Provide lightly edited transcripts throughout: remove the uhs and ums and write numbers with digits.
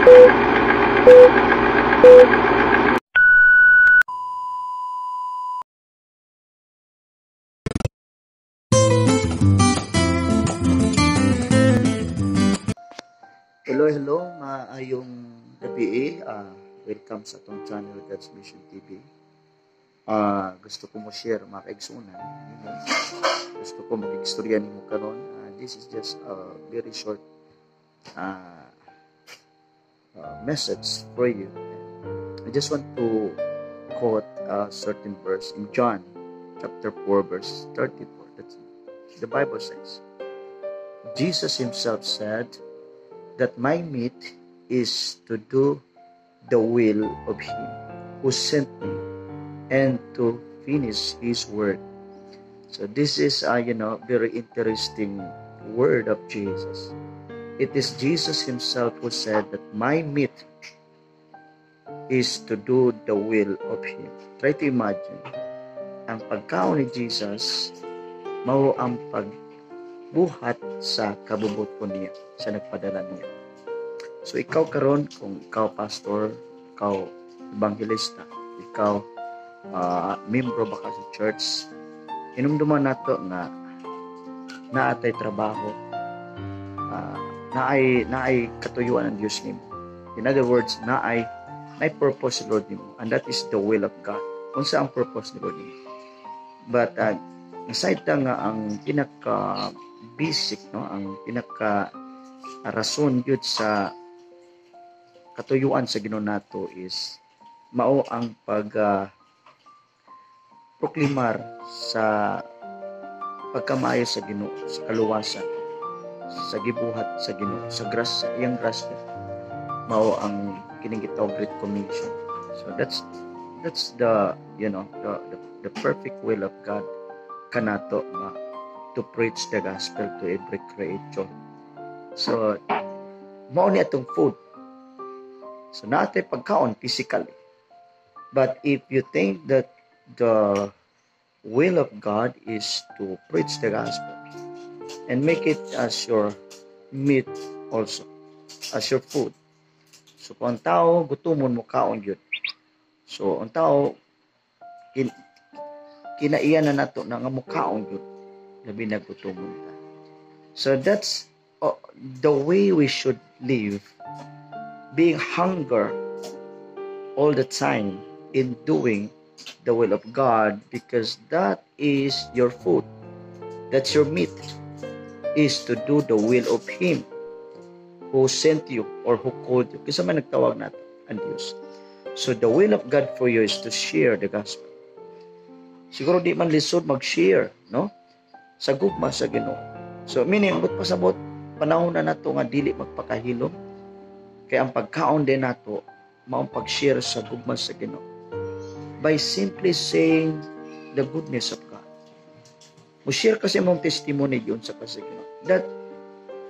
Hello, maayong gabi. Welcome sa itong channel, God's Mission TV. Gusto ko mo share mga kaigsunan. Gusto ko mag-istorya nimo karon. This is just a very short message for you. I just want to quote a certain verse in John chapter 4 verse 34. That's the Bible says, Jesus himself said that my meat is to do the will of him who sent me and to finish his work. So this is very interesting word of Jesus. It is Jesus himself who said that my meat is to do the will of him. Try to imagine, ang pagkaon ni Jesus mao ang pagbuhat sa kabubuton niya, sa nagpadala niya. So ikaw karon, kung ikaw pastor, ikaw evangelista, ikaw membro ba ka sa church, inumduman nato nga naatay trabaho, naay katuyuan ng Diyos nimo. In other words, naay purpose ni Lord nimo, and that is the will of God. Unsa ang purpose ni Lord nimo? But aside nga ang pinaka basic, ang pinaka rason yun sa katuyuan sa Ginoo nato is mao ang proklamar sa pagkamaayo sa Ginoo, sa kaluwasan, sa gibuhat sa Ginoo, sa iyang grasya. Mao ang kining gitawag Great Commission. So that's the the perfect will of God kanato nga to preach the gospel to every creature. So mao ni atong food. So natin pagkaon physically. But if you think that the will of God is to preach the gospel and make it as your meat also, as your food. So kung ang tao gutomon mo kaon yun. So ang tao kinaiyan na nato na nga mukaon yun, labi na gutomon ta. So that's the way we should live, being hunger all the time in doing the will of God, because that is your food, that's your meat, is to do the will of him who sent you or who called you. Kasi man nagtawag natin ang Diyos. So the will of God for you is to share the gospel. Siguro di man lisod mag-share, no? Sa gugma sa Ginoo. So meaning, but pasabot panahon na nato nga dili magpakahilom. Kaya ang pagkaon din nato maong pag-share sa gugma sa Ginoo by simply saying the goodness of God. Mo-share kasi mong testimony yun sa Ginoo. That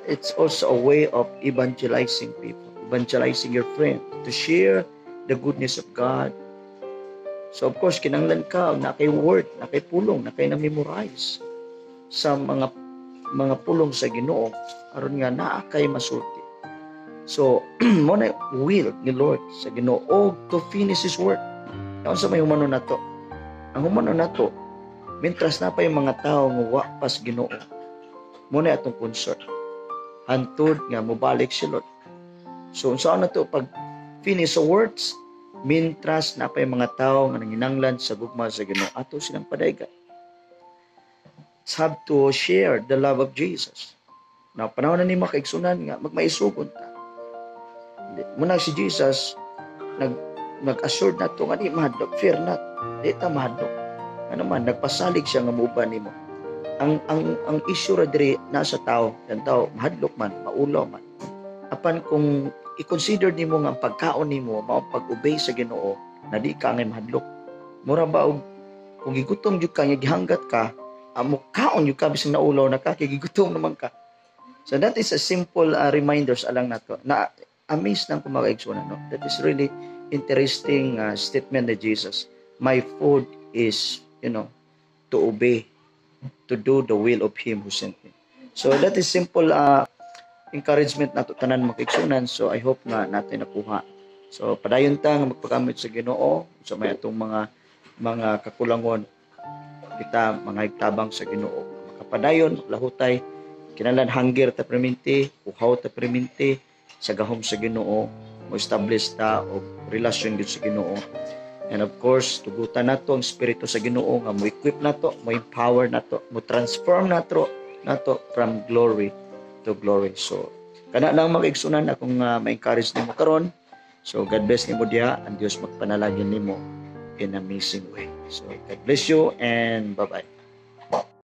it's also a way of evangelizing people, evangelizing your friend, to share the goodness of God. So of course, kinanglan ka na kay word, na kay pulong, na kay na-memorize sa mga pulong sa Ginoo aron nga naa kay masulti. So mo na will ni Lord sa Ginoo to finish his work. Kung sa may humano nato, ang humano nato, mintras na pa yung mga tao nga wa pas Ginoo, mo na atong concern hantod nga mobalik si Lord. So saan na to pag finish sa words, mintras na pa yung mga tao nga nanginanglan sa gugma sa Ginoo, ato silang padaygan. Have to share the love of Jesus. Na panahon na ni makaigsunan nga magmaisugon ta. Muna si Jesus nag-assure na to nga di mahadlok, fear not, di ta mahadlok. Ano man, nagpasalig siya nga muuban nimo. Ang issue ra diri nasa tao, ang tao mahadlok man, maulaw man. Apan kung i-consider nimo nga ang pagkaon nimo mao pag-obey sa Ginoo, na di ka ngay mahadlok. Mura ba og kung gigutom jud ka nga gihanggat ka, amo kaon jud ka bising naulaw na ka kay gigutom naman ka. So that is a simple reminders alang nato. Na amazed nang kumakaigsunan, no? That is really interesting statement ni Jesus. My food is, to obey, to do the will of him who sent me. So that is simple encouragement nato tanan mga kaigsunan. So I hope nga natin nakuha. So padayon ta nga magpagamit sa Ginoo sa may atong mga kakulangon, kita mga higtabang sa Ginoo. Makapadayon lahutay kinahanglan hanggir ta perminti, uhaw ta perminti sa gahom sa Ginoo, mo establish ta og relasyon gyud sa Ginoo. And of course, tugutan nato ang Espiritu sa Ginoo nga mo equip nato, mo empower nato, mo transform nato from glory to glory. So, kana lang mag-igsunan akong ma-encourage nimo karon. So, God bless nimo diha, ang Dios magpanalangin nimo in an amazing way. So, God bless you and bye-bye.